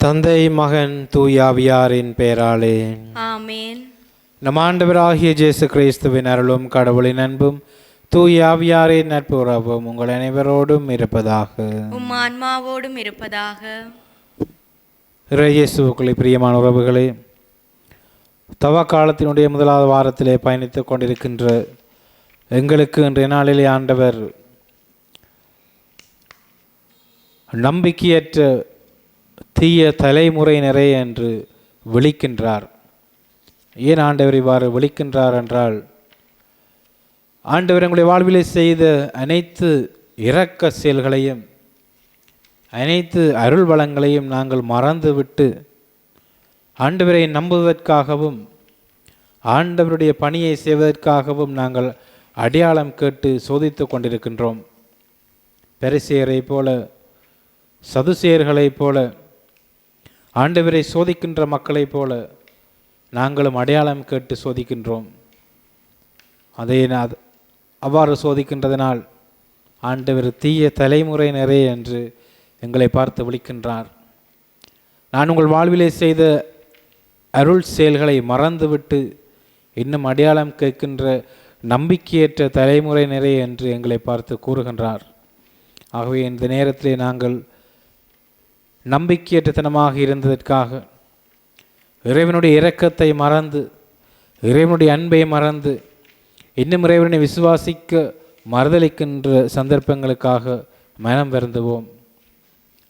தந்தை மகன் தூயாவியாரின் பெயராலே ஆமென். நம் ஆண்டவராகிய இயேசு கிறிஸ்துவின் அருளும் கடவுளின் அன்பும் தூயாவியாரின் நட்புறவும் உங்கள் அனைவரோடும் இருப்பதாக. உம் ஆன்மாவோடும் இருப்பதாக. இயேசுவுக்குள்ளே பிரியமான உறவுகளே, தவ காலத்தினுடைய முதலாவது வாரத்திலே பயணித்துக் கொண்டிருக்கின்ற எங்களுக்கு இன்றைய நாளிலே ஆண்டவர் நம்பிக்கையற்ற தீய தலைமுறையினரே என்று விழிக்கின்றார். ஏன் ஆண்டவர் இவ்வாறு விழிக்கின்றார் என்றால், ஆண்டவர் எங்களுடைய வாழ்விலே செய்த அனைத்து இரக்க செயல்களையும் அனைத்து அருள் வளங்களையும் நாங்கள் மறந்துவிட்டு ஆண்டவரை நம்புவதற்காகவும் ஆண்டவருடைய பணியை செய்வதற்காகவும் நாங்கள் அடையாளம் கேட்டு சோதித்து கொண்டிருக்கின்றோம். பரிசேயரை போல சதுசேயர்களைப் போல ஆண்டவரை சோதிக்கின்ற மக்களைப் போல நாங்களும் அடையாளம் கேட்டு சோதிக்கின்றோம். அவ்வாறு சோதிக்கின்றதனால் ஆண்டவர் தீய தலைமுறையினரே என்று எங்களை பார்த்து விழிக்கின்றார். நான் உங்கள் வாழ்விலே செய்த அருள் செயல்களை மறந்துவிட்டு இன்னும் அடையாளம் கேட்கின்ற நம்பிக்கையற்ற தலைமுறையினரே என்று எங்களை பார்த்து கூறுகின்றார். ஆகவே இந்த நேரத்திலே நாங்கள் நம்பிக்கையற்றத்தனமாக இருந்ததற்காக, இறைவனுடைய இரக்கத்தை மறந்து இறைவனுடைய அன்பை மறந்து இன்னும் இறைவனை விசுவாசிக்க மறுதளிக்கின்ற சந்தர்ப்பங்களுக்காக மனம் வருந்துவோம்.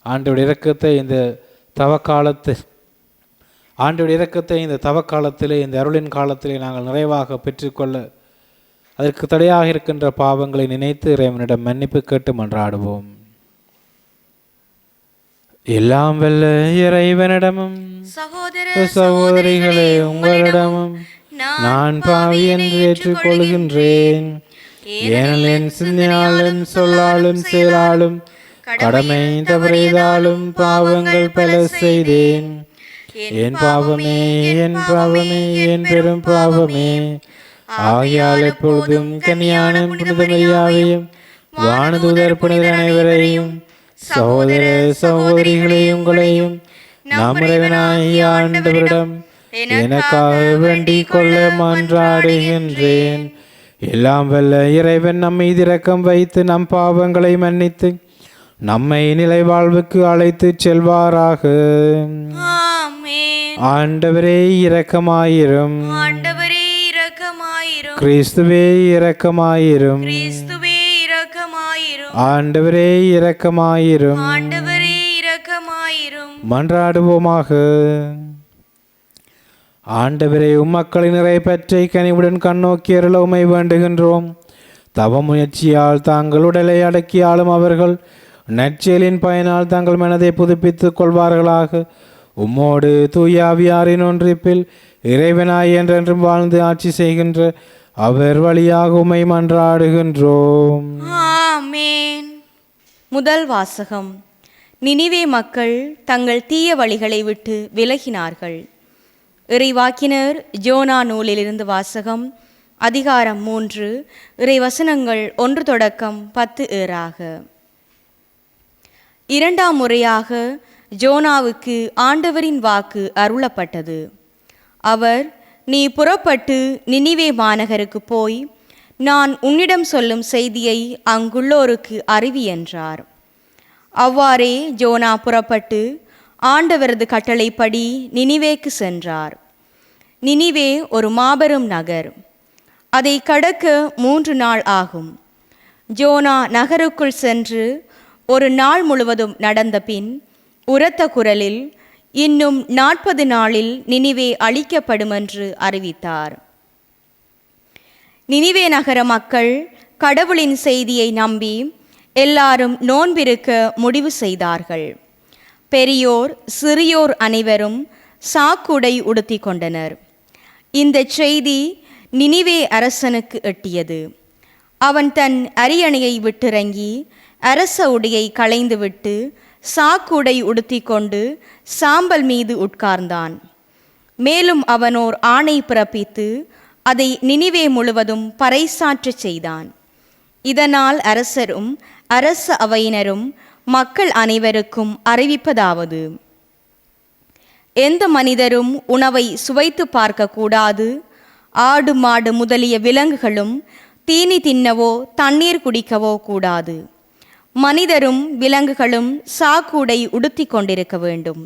ஆண்டவருடைய இரக்கத்தை இந்த தவக்காலத்திலே இந்த அருளின் காலத்திலே நாங்கள் நிறைவாக பெற்றுக்கொள்ள அதற்கு தடையாக இருக்கின்ற பாவங்களை நினைத்து இறைவனிடம் மன்னிப்பு கேட்டு மன்றாடுவோம். எல்லாம் வல்ல இறைவனிடமும் சகோதரிகளே உங்களிடமும் நான் பாவி என்று ஏற்றுக்கொள்கின்றேன். ஏனெனில் என் சிந்தனையாலும் சொல்லாலும் செயலாலும் கடமை தவறியதாலும் பாவங்கள் பல செய்தேன். என் பாவமே என் பாவமே என் பெரும் பாவமே. ஆகையால் எப்பொழுதும் கன்னியான புனித மரியாவையும் வானதூதர் புனிதர் அனைவரையும் சகோதர சகோதரிகளை உங்களையும் நம் இறைவனாகிய ஆண்டவரிடம் எனக்காக வேண்டிக் கொள்ள மன்றாடுகின்றேன். எல்லாம் வல்ல இறைவன் நம் மீது இரக்கம் வைத்து நம் பாவங்களை மன்னித்து நம்மை நிலை வாழ்வுக்கு அழைத்து செல்வாராக. ஆண்டவரே இரக்கமாயிரும். ஆண்டவரே இரக்கமாயிரும். கிறிஸ்துவே இரக்கமாயிரும். கிறிஸ்துவே இரக்கமாயிரும். ஆண்டவரே இரக்கமாயிரும். ஆண்டவரே இரக்கமாயிரும். மன்றாடுவோமாக. ஆண்டவரே, உம்மக்களின் நிறை பற்றி கனிவுடன் கண்ணோக்கி அருள உம்மை வேண்டுகின்றோம். தவ முயற்சியால் தாங்கள் உடலை அடக்கியாலும் அவர்கள் நற்செயலின் பயனால் தங்கள் மனதை புதுப்பித்துக் கொள்வார்களாக. உம்மோடு தூயாவியாரின் ஒன்றிப்பில் இறைவனாய் என்றென்றும் வாழ்ந்து ஆட்சி செய்கின்ற அவர் வழியாக உம்மை மன்றாடுகின்றோம். ஆமென். முதல் வாசகம். நினிவே மக்கள் தங்கள் தீய வழிகளை விட்டு விலகினார்கள். இறைவாக்கினர் ஜோனா நூலிலிருந்து வாசகம். அதிகாரம் 3, இறைவசனங்கள் 1 தொடக்கம் 10 ஏறாக. இரண்டாம் முறையாக ஜோனாவுக்கு ஆண்டவரின் வாக்கு அருளப்பட்டது. அவர், நீ புறப்பட்டு நினிவே மாநகருக்கு போய் நான் உன்னிடம் சொல்லும் செய்தியை அங்குள்ளோருக்கு அறிவி என்றார். அவ்வாறே ஜோனா புறப்பட்டு ஆண்டவரது கட்டளைப்படி நினிவேக்கு சென்றார். நினிவே ஒரு மாபெரும் நகர். அதை கடக்க 3 நாள் ஆகும். ஜோனா நகருக்குள் சென்று ஒரு நாள் முழுவதும் நடந்த பின் உரத்த குரலில் இன்னும் 40 நாளில் நினிவே அழிக்கப்படுமென்று அறிவித்தார். நினிவே நகர மக்கள் கடவுளின் செய்தியை நம்பி எல்லாரும் நோன்பிருக்க முடிவு செய்தார்கள். பெரியோர் சிறியோர் அனைவரும் சாக்குடை உடுத்தி கொண்டனர். இந்த செய்தி நினிவே அரசனுக்கு எட்டியது. அவன் தன் அரியணையை விட்டிறங்கி அரச உடையை களைந்துவிட்டு சாக்குடை உடுத்தி கொண்டு சாம்பல் மீது உட்கார்ந்தான். மேலும் அவனோர் ஆணை பிறப்பித்து அதை நினிவே முழுவதும் பறைசாற்றச் செய்தான். இதனால் அரசரும் அரச அவையினரும் மக்கள் அனைவருக்கும் அறிவிப்பதாவது: எந்த மனிதரும் உணவை சுவைத்து பார்க்கக்கூடாது. ஆடு மாடு முதலிய விலங்குகளும் தீனி தின்னவோ தண்ணீர் குடிக்கவோ கூடாது. மனிதரும் விலங்குகளும் சாக்கூடை உடுத்தி கொண்டிருக்க வேண்டும்.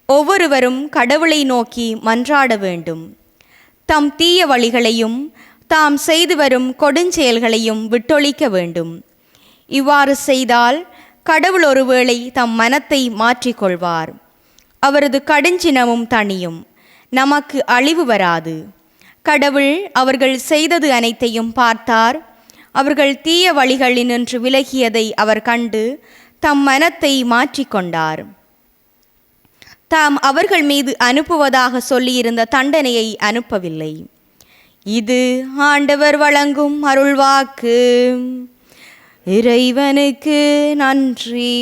ஒவ்வொருவரும் கடவுளை நோக்கி மன்றாட வேண்டும். தம் தீய வழிகளையும் தாம் செய்து வரும் கொடுஞ்செயல்களையும் விட்டொழிக்க வேண்டும். இவ்வாறு செய்தால் கடவுள் ஒருவேளை தம் மனத்தை மாற்றிக்கொள்வார். அவரது கடுஞ்சினமும் தணியும், நமக்கு அழிவு வராது. கடவுள் அவர்கள் செய்தது அனைத்தையும் பார்த்தார். அவர்கள் தீய வழிகளினின்று விலகியதை அவர் கண்டு தம் மனத்தை மாற்றிக்கொண்டார். தாம் அவர்கள் மீது அனுப்புவதாக சொல்லியிருந்த தண்டனையை அனுப்பவில்லை. இது ஆண்டவர் வழங்கும் அருள்வாக்கு. இறைவனுக்கு நன்றி.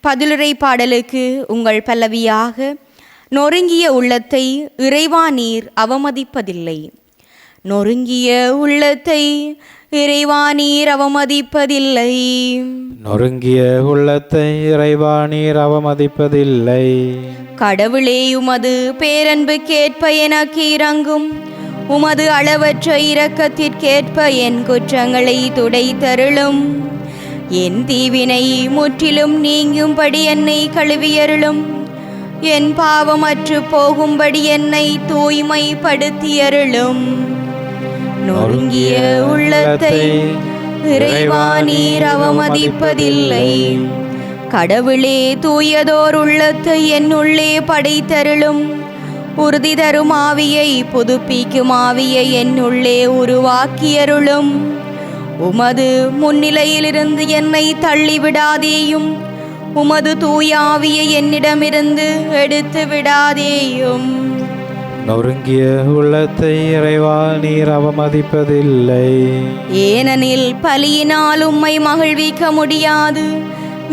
பதிலுரை பாடலுக்கு உங்கள் பல்லவியாக, நொறுங்கிய உள்ளத்தை இறைவா நீர் அவமதிப்பதில்லை. நொறுங்கிய உள்ளத்தை இறைவா நீர் அவமதிப்பதில்லை. நொறுங்கிய உள்ளத்தை இறைவா நீர் அவமதிப்பதில்லை. கடவுளே, உமது பேரன்புக்கேற்ப எனக்கு இறங்கும். உமது அளவற்ற இரக்கத்திற்கேற்ப என் குற்றங்களை துடைத்தருளும். என் தீவினை முற்றிலும் நீங்கும்படி என்னை கழுவியருளும். என் பாவமற்று போகும்படி என்னை தூய்மைப்படுத்தியருளும். நொறுங்கிய உள்ளத்தை இறைவா நீர் அவமதிப்பதில்லை. கடவுளே, தூயதோர் உள்ளத்தை என்னுள்ளே படைத்தருளும். உறுதி தரும் ஆவியை, புதுப்பிக்கும் ஆவியை என்னுள்ளே உருவாக்கியருளும். உமது முன்னிலையிலிருந்து என்னை தள்ளிவிடாதேயும். உமது தூய ஆவியை என்னிடமிருந்து எடுத்து விடாதேயும். நொறுங்கிய உள்ளத்தை இறைவா நீர் அவமதிப்பதில்லை. ஏனெனில் பலியினால் உம்மை மகிழ்விக்க முடியாது.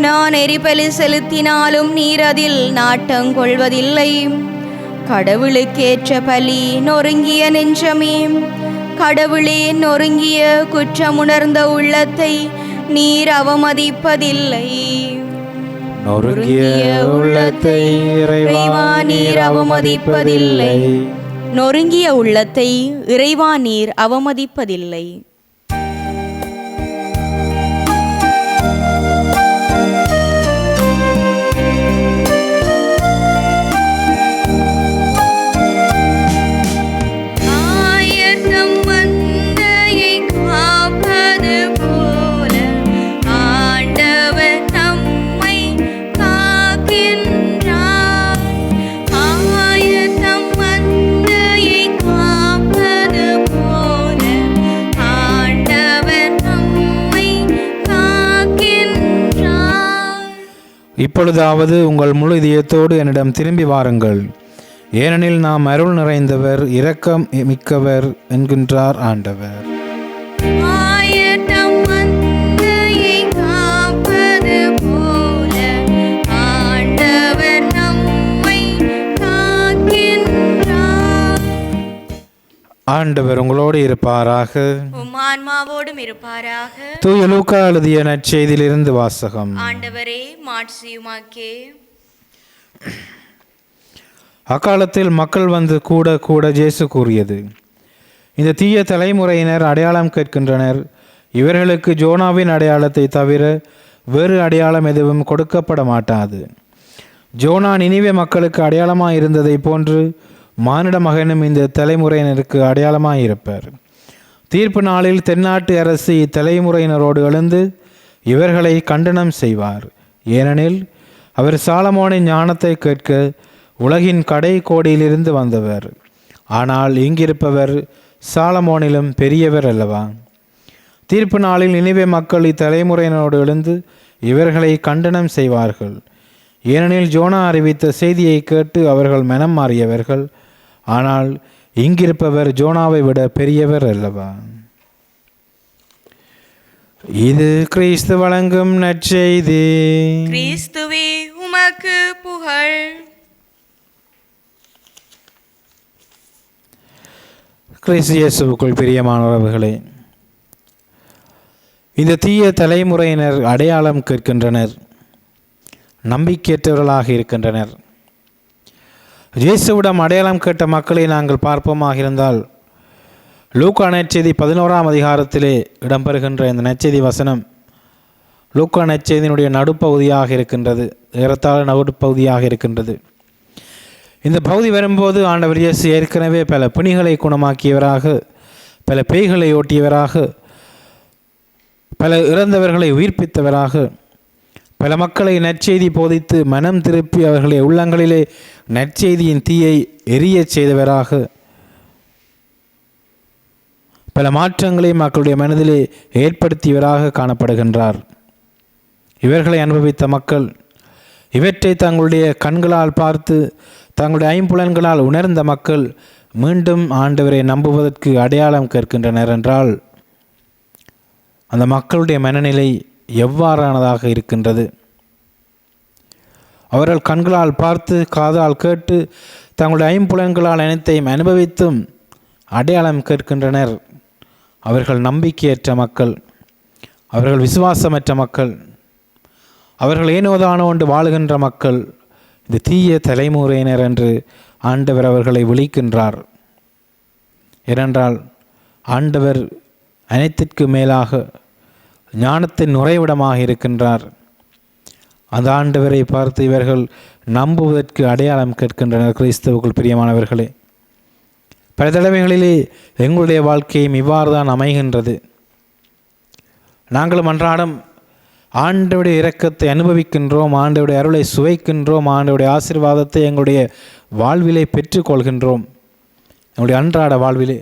நான் எரிபலி செலுத்தினாலும் நீர் அதில் நாட்டங்கொள்வதில்லை. கடவுளுக்கேற்ற பலி நொறுங்கிய நெஞ்சமே. கடவுளே, நொறுங்கிய குற்றமுணர்ந்த உள்ளத்தை நீர் அவமதிப்பதில்லை. நொறுங்கிய உள்ளத்தை இறைவா நீர் அவமதிப்பதில்லை. நொறுங்கிய உள்ளத்தை இறைவா நீர் அவமதிப்பதில்லை. இப்பொழுதாவது உங்கள் முழு இதயத்தோடு என்னிடம் திரும்பி வாருங்கள், ஏனெனில் நாம் அருள் நிறைந்தவர், இரக்கம் மிக்கவர் என்கின்றார் ஆண்டவர். ஆண்டவர் உங்களோடு இருப்பாராக, உம் ஆன்மாவோடும் இருப்பாராக. தூய லூக்கா எழுதிய நற்செய்தியிலிருந்து வாசகம். ஆண்டவரே, மாட்சியுமாக்கே. அக்காலத்தில் மக்கள் வந்து கூட கூட இயேசு கூறியது, இந்த தீய தலைமுறையினர் அடையாளம் கேட்கின்றனர். இவர்களுக்கு ஜோனாவின் அடையாளத்தை தவிர வேறு அடையாளம் எதுவும் கொடுக்கப்பட மாட்டாது. ஜோனா நினிவே மக்களுக்கு அடையாளமாக இருந்ததை போன்று மானிட மகனும் இந்த தலைமுறையினருக்கு அடையாளமாயிருப்பார். தீர்ப்பு நாளில் தென்னாட்டு அரசு இத்தலைமுறையினரோடு எழுந்து இவர்களை கண்டனம் செய்வார். ஏனெனில் அவர் சாலமோனின் ஞானத்தை கேட்க உலகின் கடை கோடியிலிருந்து வந்தவர். ஆனால் இங்கிருப்பவர் சாலமோனிலும் பெரியவர் அல்லவா? தீர்ப்பு நாளில் நினிவே மக்கள் இத்தலைமுறையினரோடு எழுந்து இவர்களை கண்டனம் செய்வார்கள். ஏனெனில் ஜோனா அறிவித்த செய்தியை கேட்டு அவர்கள் மனம் மாறியவர்கள். ஆனால் இங்கிருப்பவர் ஜோனாவை விட பெரியவர் அல்லவா? இது கிறிஸ்து வழங்கும் நற்செய்தி. கிறிஸ்துவே, உமக்கு புகழ். கிறிஸ்து இயேசுவுக்குள் பிரியமானவர்களே, இந்த தீய தலைமுறையினர் அடையாளம் கேட்கின்றனர், நம்பிக்கையற்றவர்களாக இருக்கின்றனர். இயேசுவிடம் அடையாளம் கேட்ட மக்களை நாங்கள் பார்ப்போமாக இருந்தால், லூக்கா நற்செய்தி 11ஆம் அதிகாரத்திலே இடம்பெறுகின்ற இந்த நற்செய்தி வசனம் லூக்கா நற்செய்தியினுடைய நடுப்பகுதியாக இருக்கின்றது, ஏறத்தாழ நடுப்பகுதியாக இருக்கின்றது. இந்த பகுதி வரும்போது ஆண்டவர் இயேசு ஏற்கனவே பல பிணிகளை குணமாக்கியவராக, பல பேய்களை ஓட்டியவராக, பல இறந்தவர்களை உயிர்ப்பித்தவராக, பல மக்களை நற்செய்தி போதித்து மனம் திருப்பி அவர்களை உள்ளங்களிலே நற்செய்தியின் தீயை எரியச் செய்தவராக, பல மாற்றங்களை மக்களுடைய மனதிலே ஏற்படுத்தியவராக காணப்படுகின்றார். இவர்களை அனுபவித்த மக்கள், இவற்றை தங்களுடைய கண்களால் பார்த்து தங்களுடைய ஐம்புலன்களால் உணர்ந்த மக்கள் மீண்டும் ஆண்டவரை நம்புவதற்கு அடையாளம் கேட்கின்றனர் என்றால், அந்த மக்களுடைய மனநிலை எவ்வாறானதாக இருக்கின்றது? அவர்கள் கண்களால் பார்த்து காதால் கேட்டு தங்களுடைய ஐம்புலன்களால் அனைத்தையும் அனுபவித்தும் அடையாளம் கேட்கின்றனர். அவர்கள் நம்பிக்கையற்ற மக்கள், அவர்கள் விசுவாசமற்ற மக்கள், அவர்கள் ஏனோதானோ என்று வாழுகின்ற மக்கள், இந்த தீய தலைமுறையினர் என்று ஆண்டவர் அவர்களை விழிக்கின்றார். ஏனென்றால் ஆண்டவர் அனைத்திற்கு மேலாக ஞானத்தின் உறைவிடமாக இருக்கின்றார். அந்த ஆண்டவரை பார்த்து இவர்கள் நம்புவதற்கு அடையாளம் கேட்கின்றனர். கிறிஸ்தவுக்குள் பிரியமானவர்களே, பல தடவைகளிலே எங்களுடைய வாழ்க்கையும் இவ்வாறு தான் அமைகின்றது. நாங்களும் அன்றாடம் ஆண்டவருடைய இரக்கத்தை அனுபவிக்கின்றோம், ஆண்டவருடைய அருளை சுவைக்கின்றோம், ஆண்டவருடைய ஆசீர்வாதத்தை எங்களுடைய வாழ்விலே பெற்றுக்கொள்கின்றோம், எங்களுடைய அன்றாட வாழ்விலே.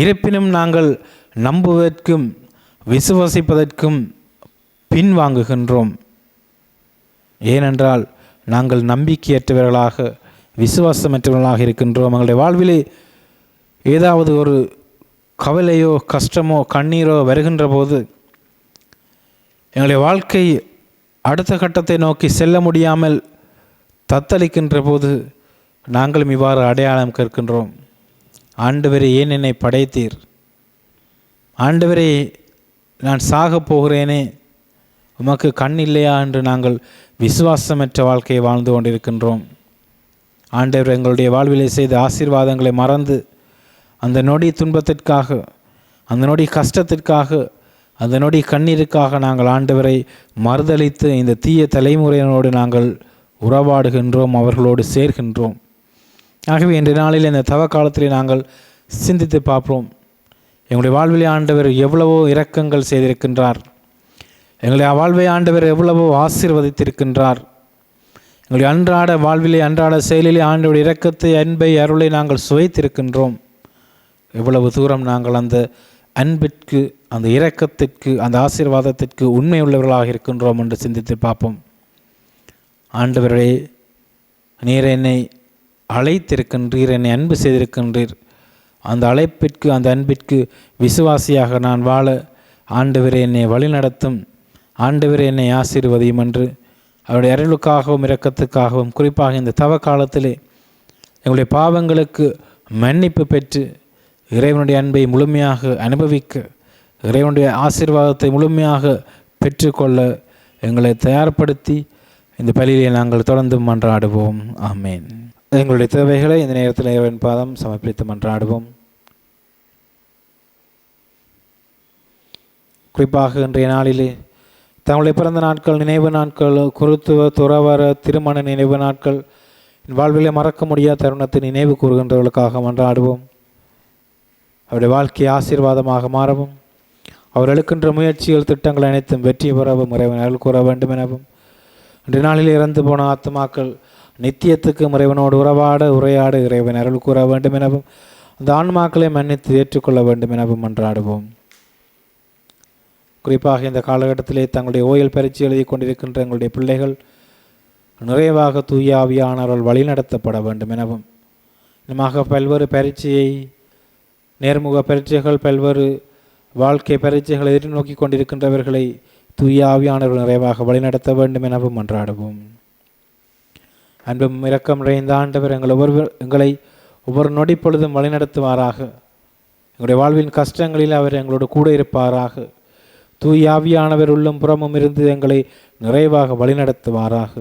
இருப்பினும் நாங்கள் நம்புவதற்கும் விசுவாசிப்பதற்கும் பின்வாங்குகின்றோம். ஏனென்றால் நாங்கள் நம்பிக்கையற்றவர்களாக, விசுவாசமற்றவர்களாக இருக்கின்றோம். எங்களுடைய வாழ்விலே ஏதாவது ஒரு கவலையோ கஷ்டமோ கண்ணீரோ வருகின்ற போது, எங்களுடைய வாழ்க்கை அடுத்த கட்டத்தை நோக்கி செல்ல முடியாமல் தத்தளிக்கின்ற போது நாங்களும் இவ்வாறு அடையாளம் கேட்கின்றோம். ஆண்டவரே, ஏன் என்னை படைத்தீர்? ஆண்டவரே, நான் சாகப் போகிறேனே, உமக்கு கண் இல்லையா என்று நாங்கள் விசுவாசமற்ற வாழ்க்கையை வாழ்ந்து கொண்டிருக்கின்றோம். ஆண்டவர் எங்களுடைய வாழ்விலே செய்த ஆசீர்வாதங்களை மறந்து அந்த நொடி துன்பத்திற்காக, அந்த நொடி கஷ்டத்திற்காக, அந்த நொடி கண்ணீருக்காக நாங்கள் ஆண்டவரை மறுதளித்து இந்த தீய தலைமுறையினோடு நாங்கள் உறவாடுகின்றோம், அவர்களோடு சேர்கின்றோம். ஆகவே இன்றைய நாளில் இந்த தவ காலத்திலே நாங்கள் சிந்தித்து பார்ப்போம். எங்களுடைய வாழ்விலே ஆண்டவர் எவ்வளவோ இரக்கங்கள் செய்திருக்கின்றார். எங்களுடைய வாழ்வை ஆண்டவர் எவ்வளவோ ஆசீர்வதித்திருக்கின்றார். எங்களுடைய அன்றாட வாழ்விலே, அன்றாட செயலிலே ஆண்டவருடைய இரக்கத்தை, அன்பை, அருளை நாங்கள் சுவைத்திருக்கின்றோம். எவ்வளவு தூரம் நாங்கள் அந்த அன்பிற்கு, அந்த இரக்கத்திற்கு, அந்த ஆசீர்வாதத்திற்கு உண்மை உள்ளவர்களாக இருக்கின்றோம் என்று சிந்தித்து பார்ப்போம். ஆண்டவரே, நீர் என்னை அழைத்திருக்கின்றீர், என்னை அன்பு செய்திருக்கின்றீர். அந்த அழைப்பிற்கு, அந்த அன்பிற்கு விசுவாசியாக நான் வாழ ஆண்டவரே என்னை வழிநடத்தும், ஆண்டவரே என்னை ஆசீர்வதியும் என்று அவருடைய அருளுக்காகவும் இரக்கத்துக்காகவும், குறிப்பாக இந்த தவ காலத்திலே எங்களுடைய பாவங்களுக்கு மன்னிப்பு பெற்று இறைவனுடைய அன்பை முழுமையாக அனுபவிக்க, இறைவனுடைய ஆசீர்வாதத்தை முழுமையாக பெற்றுக்கொள்ள எங்களை தயார்படுத்தி இந்த பலியிலே நாங்கள் தொடர்ந்து மன்றாடுவோம். ஆமேன். எங்களுடைய தேவைகளை இந்த நேரத்தில் இறைவன் பாதம் சமர்ப்பித்து மன்றாடுவோம். குறிப்பாக இன்றைய நாளிலே தங்களுடைய பிறந்த நாட்கள், நினைவு நாட்கள், குருத்துவ, துறவர, திருமண நினைவு நாட்கள், வாழ்விலே மறக்க முடியாத தருணத்தை நினைவு கூறுகின்றவர்களுக்காக மன்றாடுவோம். அவருடைய வாழ்க்கை ஆசீர்வாதமாக மாறவும், அவர் எடுக்கின்ற முயற்சிகள், திட்டங்கள் அனைத்தும் வெற்றி பெறவும் இறைவன் அருள் கூற வேண்டும் எனவும், இன்றைய நாளில் இறந்து போன ஆத்மாக்கள் நித்தியத்துக்கு இறைவனோடு உரையாட இறைவன் அருள் கூற வேண்டும் எனவும், அந்த ஆன்மாக்களை மன்னித்து ஏற்றுக்கொள்ள வேண்டும் எனவும் மன்றாடுவோம். குறிப்பாக இந்த காலகட்டத்திலே தங்களுடைய ஓயல் பரீட்சை எழுதி கொண்டிருக்கின்ற எங்களுடைய பிள்ளைகள் நிறைவாக தூய ஆவியானவர்கள் வழிநடத்தப்பட வேண்டும் எனவும், இன்னமாக பல்வேறு பரீட்சையை, நேர்முக பரீட்சைகள், பல்வேறு வாழ்க்கை பரீட்சைகளை எதிர்நோக்கி கொண்டிருக்கின்றவர்களை தூய ஆவியானவர்கள் நிறைவாக வழிநடத்த வேண்டும் எனவும் மன்றாடுவோம். அன்பும் இரக்கம் நிறைந்த ஆண்டவர் எங்களை ஒவ்வொரு நொடி பொழுதும் வழிநடத்துவாராக. எங்களுடைய வாழ்வின் கஷ்டங்களில் அவர் எங்களோடு கூட இருப்பாராக. தூய ஆவியானவர் உள்ளும் புறமும் இருந்து எங்களை நிறைவாக வழிநடத்துவாராக.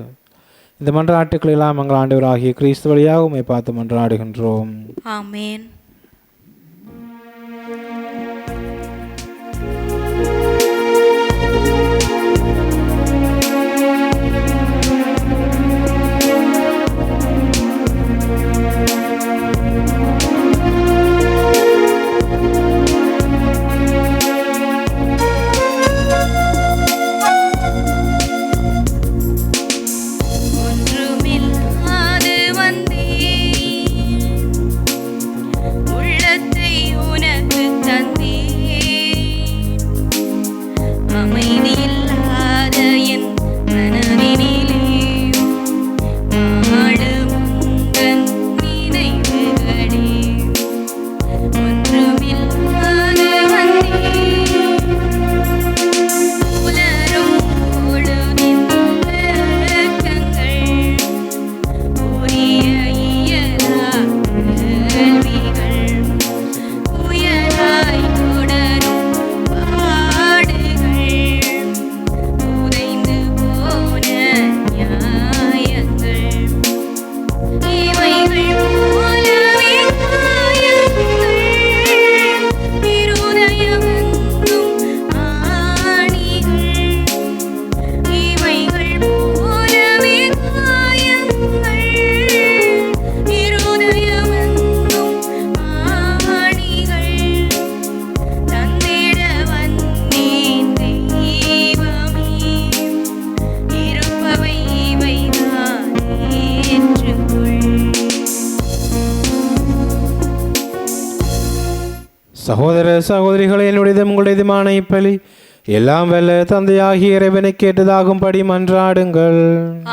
இந்த மன்றாட்டுக்கள் எல்லாம் எங்கள் ஆண்டவராகிய கிறிஸ்து வழியாக உம்மை பார்த்து மன்றாடுகின்றோம். ஆமென். ஒன்றுமில்லாது வந்தேன், உள்ளத்தை உனக்கு தந்தேன். அமைதியில்லாத என் மனதினிலே வாழும் உந்தன் நினைவுகளே. ஒன்றுமில்லாது வந்தேன், புலரும் பொழுதின் வெட்கங்கள், புரிய இயலா கேள்விகள், புயலாய் தொடரும் பாடுகள், புதைந்து போன நியாயங்கள், இவைகள் போலவே காயங்கள், இருதயமெங்கும் ஆணிகள், இவைகள் போலவே காயங்கள், இருதயமெங்கும் ஆணிகள், தந்திட வந்தேன் தெய்வமே, இருப்பவை இவைதான் ஏற்றுக்கொள். சகோதர சகோதரிகளே, என்னுடையதும் உங்களுடையதுமான இப்பலி எல்லாம் வல்ல தந்தையாகிய இறைவனை கேட்டதாகும்படி மன்றாடுங்கள்.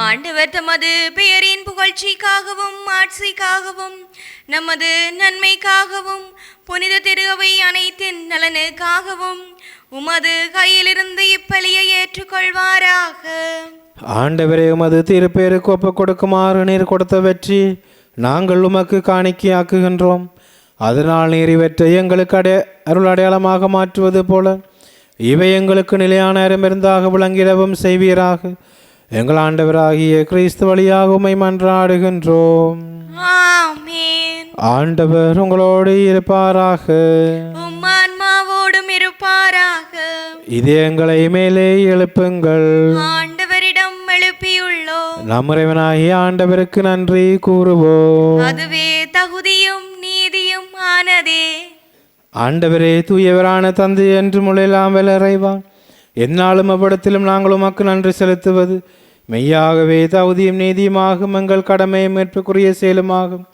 ஆண்டவர் தமது பெயரின் புகழ்ச்சிக்காகவும் ஆட்சிக்காகவும் நமது நன்மைக்காகவும் புனித திருவை அனைத்தின் நலனுக்காகவும் உமது கையிலிருந்து இப்பலியை ஏற்றுக்கொள்வாராக. ஆண்டவரே, உமது திருப்பேருக்கு ஒப்புக் கொடுக்குமாறு நீர் கொடுத்த வெற்றி நாங்கள் உமக்கு காணிக்கையாக்குகின்றோம். அதனால் நீர் இவற்றை எங்களுக்கு அருள் அடையாளமாக மாற்றுவது போல இவை எங்களுக்கு நிலையான அருமருந்தாக விளங்கிடவும் செய்வீராக. எங்கள் ஆண்டவராகிய கிறிஸ்து வழியாக உம்மை மன்றாடுகின்றோம். ஆமென். ஆண்டவர் உங்களோடு இருப்பாராக. உம் ஆன்மாவோடும் இருப்பாராக. இது எங்களை மேலே எழுப்புங்கள். ஆண்டவரிடம் எழுப்பியுள்ளோம், நம் இறைவனாகிய ஆண்டவருக்கு நன்றி கூறுவோம். அதுவே தகுதியும் நீதியும் ஆனதே. ஆண்டவரே, தூயவரான தந்தை என்று முளையெல்லாம் வல்ல இறைவா, எந்நாளும் அவ்விடத்திலும் நாங்கள் உமக்கு நன்றி செலுத்துவது மெய்யாகவே தகுதியும் நீதியுமாகும். எங்கள் கடமையும் மேற்புக்குரிய செயலுமாகும்.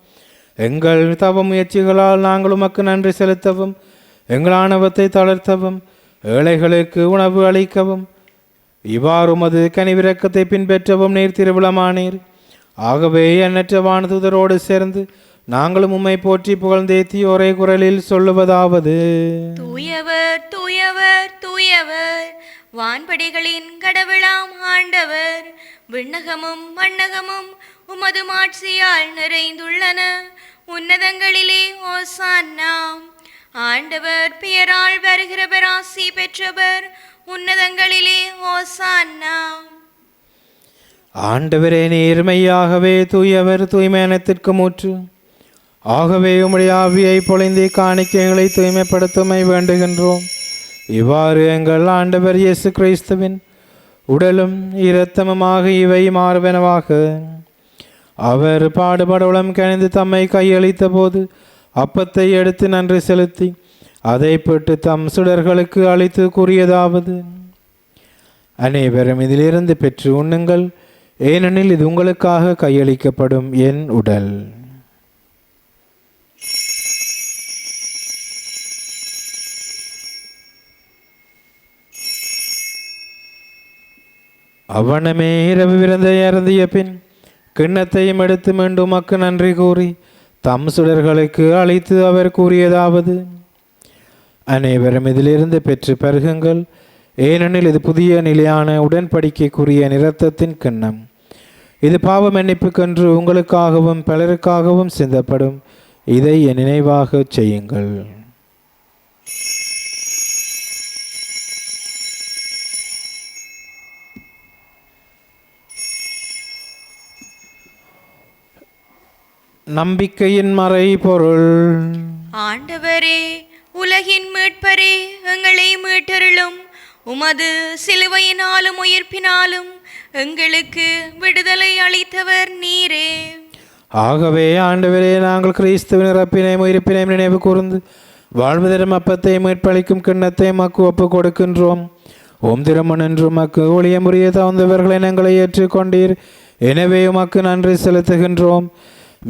எங்கள் தவ முயற்சிகளால் நாங்கள் உமக்கு நன்றி செலுத்தவும், எங்கள் ஆணவத்தை தளர்த்தவும், ஏழைகளுக்கு உணவு அளிக்கவும், இவ்வாறு உமது கனிவிரக்கத்தை பின்பற்றவும் நீர் திருவிழமானீர். ஆகவே எண்ணற்ற வானதூதரோடு சேர்ந்து நாங்களும் உம்மை போற்றி புகழ்ந்தேத்தி ஒரே குரலில் சொல்லுவதாவது: தூயவர் தூயவர் தூயவர், வான்படிகளின் கடவுளாம் ஆண்டவர். விண்ணகமும் மண்ணகமும் உமது மாட்சியால் நிறைந்துள்ளன. உன்னதங்களிலே ஓசான்னா. ஆண்டவர் பெயரால் வருகிறவர் ஆசி பெற்றவர். உன்னதங்களிலே ஓசான்னா. ஆண்டவரே, நீர் மெய்யாகவே தூயவர், தூய்மையானத்திற்கு மூற்று. ஆகவே உம்முடைய ஆவியை பொழிந்து காணிக்கைகளை தூய்மைப்படுத்துமை வேண்டுகின்றோம். இவ்வாறு எங்கள் ஆண்டவர் இயேசு கிறிஸ்துவின் உடலும் இரத்தமுமாக இவை மாறுவனவாக. அவர் பாடுபடவுளம் கணிந்து தம்மை கையளித்த போது அப்பத்தை எடுத்து நன்றி செலுத்தி அதை பெற்று தம் சுடர்களுக்கு அளித்து கூறியதாவது: அனைவரும் இதிலிருந்து பெற்று உண்ணுங்கள், ஏனெனில் இது உங்களுக்காக கையளிக்கப்படும் என் உடல். அவ்வண்ணமே இரவு விருந்தை அருந்திய பின் கிண்ணத்தையும் எடுத்து மீண்டும் உமக்கு நன்றி கூறி தம் சுடர்களுக்கு அளித்து அவர் கூறியதாவது: அனைவரும் இதிலிருந்து பெற்று பருகுங்கள், ஏனெனில் இது புதிய நிலையான உடன்படிக்கைக்குரிய இரத்தத்தின் கிண்ணம். இது பாவ மன்னிப்புக்கென்று உங்களுக்காகவும் பலருக்காகவும் சிந்தப்படும். இதை என் நினைவாக செய்யுங்கள். நம்பிக்கையின் மறைபொருள். ஆண்டவரே, உலகின் மீட்பரே, எங்களை மீட்டருளும். உமது சிலுவையினாலும் உயிர்ப்பினாலும் எங்களுக்கு விடுதலை அளித்தவர் நீரே. ஆகவே ஆண்டவரே, நாங்கள் கிறிஸ்துவின் இறப்பினையும் உயிர்ப்பினையும் நினைவு கூர்ந்து வாழ்வு தரும் அப்பத்தை மீட்பளிக்கும் கிண்ணத்தை மக்கு ஒப்பு கொடுக்கின்றோம். ஓம் திருமண் என்று மக்கு ஒளிய முறிய தகுந்தவர்களை எங்களை ஏற்றுக்கொண்டீர். எனவே உமக்கு நன்றி செலுத்துகின்றோம்.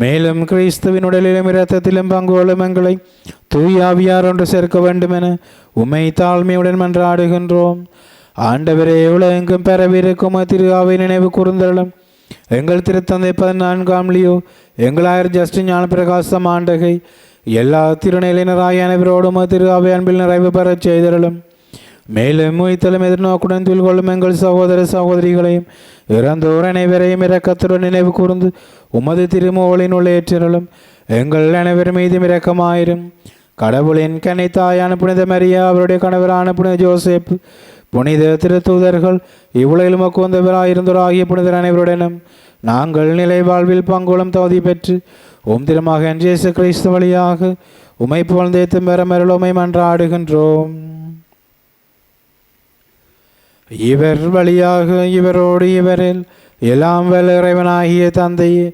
மேலும் கிறிஸ்துவின் உடலிலும் இரத்தத்திலும் பங்கு கொள்ளும் எங்களை தூயாவியார் ஒன்று சேர்க்க வேண்டுமென உம்மை தாழ்மையுடன் மன்றாடுகின்றோம். ஆண்டவரே, உலகெங்கும் பெறவிருக்கும் திரு அவை நினைவு கூர்ந்தருளும். எங்கள் திருத்தந்தை 14ஆம் லியோ, எங்களாயர் ஜஸ்டின் ஞான பிரகாசம் ஆண்டகை, எல்லா திருநிலையினராய அனைவரோடும் திரு அவை அன்பில் நிறைவு பெறச் செய்தருளும். மேலும் உயிர்த்தலும் எதிர்நோக்குடன் கொள்ளும் எங்கள் சகோதர சகோதரிகளையும் இறந்தோர் அனைவரையும் இரக்கத்துடன் நினைவு கூர்ந்து உமது திருமுகலின் உள்ளேற்றலும். எங்கள் அனைவர் மீதும் இரக்கமாயிரும். கடவுளின் கன்னித்தாயான புனித மரியா, அவருடைய கணவரான புனித ஜோசேப், புனித திருத்தூதர்கள், இவ்வுலகில் உமக்கு வந்தவராயிருந்தோராகிய புனிதர் அனைவருடனும் நாங்கள் நிலை வாழ்வில் பங்குகளும் தகுதி பெற்று உம் திருமகன் இயேசு கிறிஸ்து வழியாக உமை புகழ்ந்தேத்தும் பெறமருளுமை மன்றாடுகின்றோம். இவர் வழியாக இவரோடு இவரில் எல்லாம் வல்ல இறைவனாகிய தந்தையே,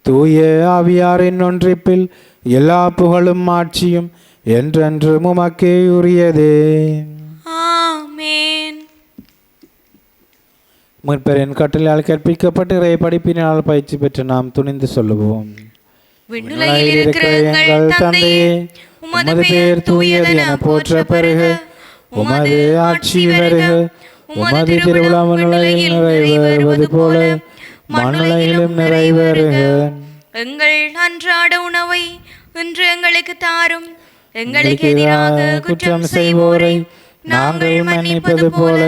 தூய ஆவியாரின் ஒன்றிப்பில் எல்லா புகழும் ஆட்சியும் என்றென்று உமக்கே உரியதே. ஆமென். முற்பெரின் கட்டளையால் கற்பிக்கப்பட்டு இறை படிப்பினால் பயிற்சி பெற்று நாம் துணிந்து சொல்லுவோம். விண்ணுலகில் இருக்கிற எங்கள் தந்தையே, உமது பெயர் தூயது என போற்ற பெறுக. உமது ஆட்சி வருக. உமது திருவிழாம் விண்ணுலகில் நிறைவேறுவது போல மண்ணுலகிலும் நிறைவேறுக. எங்கள் அன்றாட உணவை இன்று எங்களுக்கு தாரும். எங்களுக்கு எதிராக குற்றம் செய்வோரை நாங்கள் மன்னிப்பது போல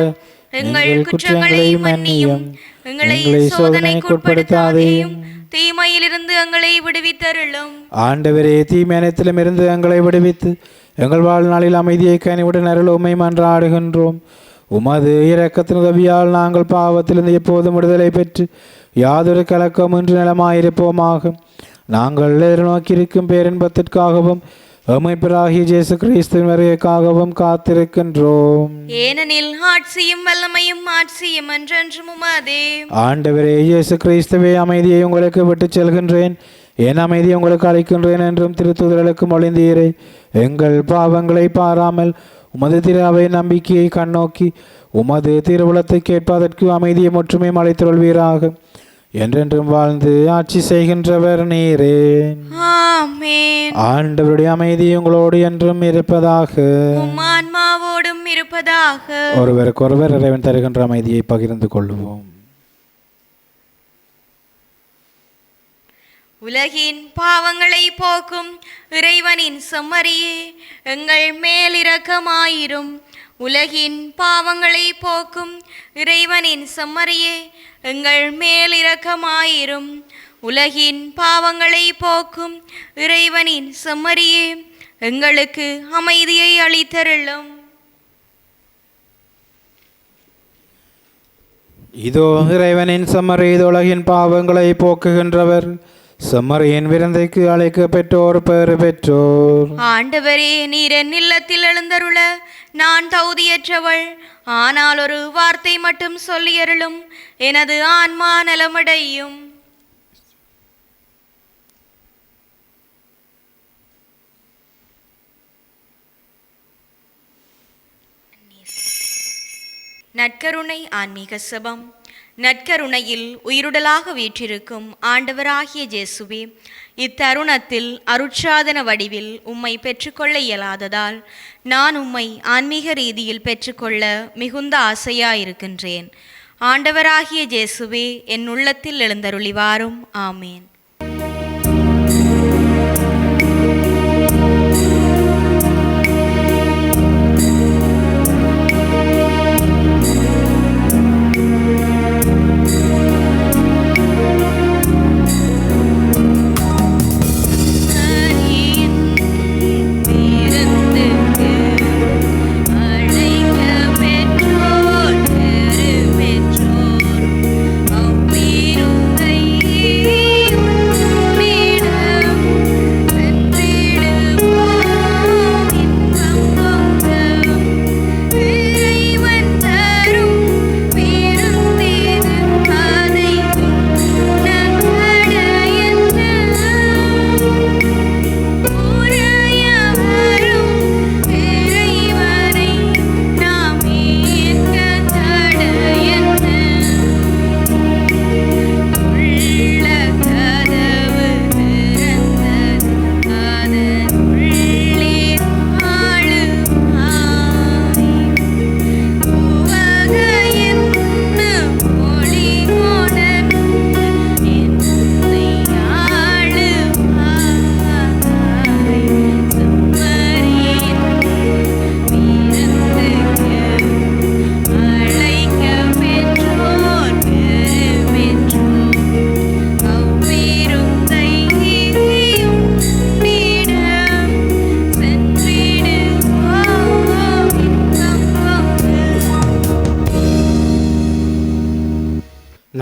எங்கள் குற்றங்களை மன்னியும். எங்களை சோதனைக்கு உட்படுத்தாதேயும், தீமையிலிருந்து எங்களை விடுவித்தருளும். ஆண்டவரே, தீமையனத்திலும் இருந்து எங்களை விடுவித்து எங்கள் வாழ்நாளில் அமைதியை கனிவுடன் அருள் உம்மை மன்றாடுகின்றோம். உமது இரக்கத்தின் உதவியால் நாங்கள் பாவத்திலிருந்து எப்போதும் விடுதலை பெற்று யாதொரு கலக்கமின்றி நலமாயிருப்போமாக. நாங்கள் எதிர்நோக்கியிருக்கும் பேரின்பத்திற்காகவும் அமைப்பராகிய இயேசு கிறிஸ்துவின் வருகைக்காகவும் காத்திருக்கின்றோம். ஏனெனில் ஆட்சியும் வல்லமையும் ஆட்சியும் என்றென்றும் உமதே. ஆண்டவரே இயேசு கிறிஸ்துவே, அமைதியை உங்களுக்கு விட்டுச் செல்கின்றேன், என் அமைதியை உங்களுக்கு அளிக்கின்றேன் என்றும் திருத்தூதர்களுக்கு மொழிந்தீரே. எங்கள் பாவங்களை பாராமல் உமது திரு அவை நம்பிக்கையை கண்ணோக்கி உமது திருவுளத்தை கேட்பதற்கு அமைதியை முற்றுமை அளித்தருள்வீராக. என்றென்றும் வாழ்ந்து ஆட்சி செய்கின்றவர் நீரே. ஆமென். ஆண்டவருடைய அமைதி உங்களோடு என்றும் இருப்பதாக, உம் ஆன்மாவோடும் இருப்பதாக. ஒருவருக்கொருவர் இறைவன் தருகின்ற அமைதியை பகிர்ந்து கொள்வோம். உலகின் பாவங்களை போக்கும் இறைவனின் செம்மறியே, எங்கள் மேல் இரக்கமாயிரும். உலகின் பாவங்களை போக்கும் இறைவனின் செம்மறியே, எங்கள் மேல் இரக்கமாயிரும். உலகின் பாவங்களை போக்கும் இறைவனின் செம்மறியே, எங்களுக்கு அமைதியை அளித்தருளும். இதோ இறைவனின் செம்மறி, உலகின் பாவங்களை போக்குகின்றவர். செம்மறியின் விருந்தைக்கு அழைக்க பெற்றோர் பெறு பெற்றோர். ஆண்டவரே, நீர் என் இல்லத்தில் எழுந்தருள நான் தகுதியற்றவள். ஆனால் ஒரு வார்த்தை மட்டும் சொல்லியருளும், எனது ஆன்மா நலமடையும். நற்கருணை ஆன்மீக செபம். நற்கருணையில் உயிருடலாக வீற்றிருக்கும் ஆண்டவராகிய இயேசுவே, இத்தருணத்தில் அருட்சாதன வடிவில் உம்மை பெற்றுக்கொள்ள இயலாததால் நான் உம்மை ஆன்மீக ரீதியில் பெற்றுக்கொள்ள மிகுந்த ஆசையாயிருக்கின்றேன். ஆண்டவராகிய இயேசுவே, என் உள்ளத்தில் எழுந்தருளிவாரும். ஆமேன். பெற்றோர் அவ்விருந்தை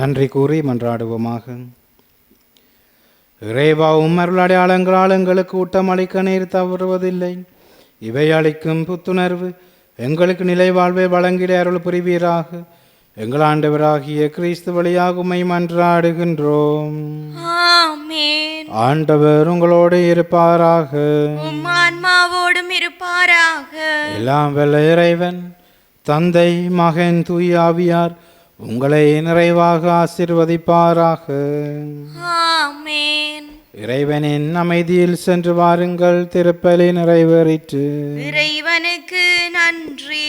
நன்றி கூறி மன்றாடுவோமாக. இறைவாவும் அருள் அடையாளங்களால் எங்களுக்கு ஊட்டம் அளிக்க நீர் தவறுவதில்லை. இவை அளிக்கும் புத்துணர்வு எங்களுக்கு நிலை வாழ்வை வழங்கிட அருள் புரிவீராக. எங்கள் ஆண்டவராகிய கிறிஸ்து வழியாக உம்மை மன்றாடுகின்றோம். ஆமென். ஆண்டவர் உங்களோடு இருப்பாராக. உம் ஆன்மாவோடும் இருப்பாராக. எல்லாம் வல்ல இறைவன் தந்தை மகன் தூய ஆவியார் உங்களை நிறைவாக ஆசீர்வதிப்பாராக. ஆமென். இறைவனின் அமைதியில் சென்று வாருங்கள். திருப்பலி நிறைவேறிற்று. இறைவனுக்கு நன்றி.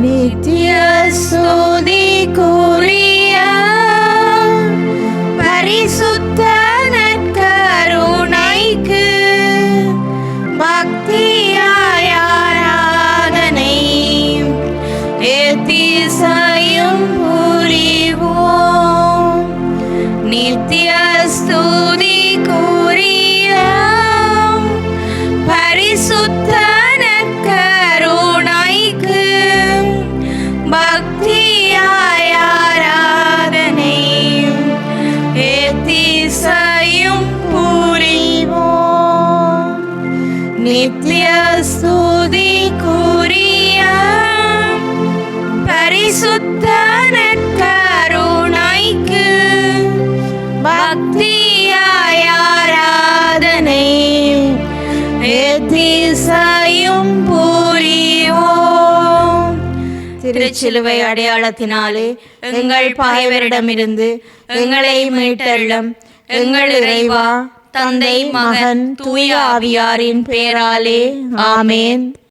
நித்திய ஸ்துதிக்குரிய பரிசுத்த நற்கருணைக்கு பக்தியாய் ஆராதனை எத்திசையும் புரிவோம். நித்திய ஸ்துதிக்குரிய பரிசுத்த நற்கருணைக்கு பக்தியாய் ஆராதனை எத்திசையும் புரிவோம். நித்திய ஸ்துதிக்குரிய பரிசுத்த நற்கருணைக்கு பக்தியாய் ஆராதனை எத்திசையும் புரிவோம். திருச்சிலுவை அடையாளத்தினாலே எங்கள் பகைவரிடமிருந்து எங்களை மீட்டருளும். எங்கள் இறைவா, தந்தை மகன் தூய ஆவியாரின் பெயராலே ஆமென்.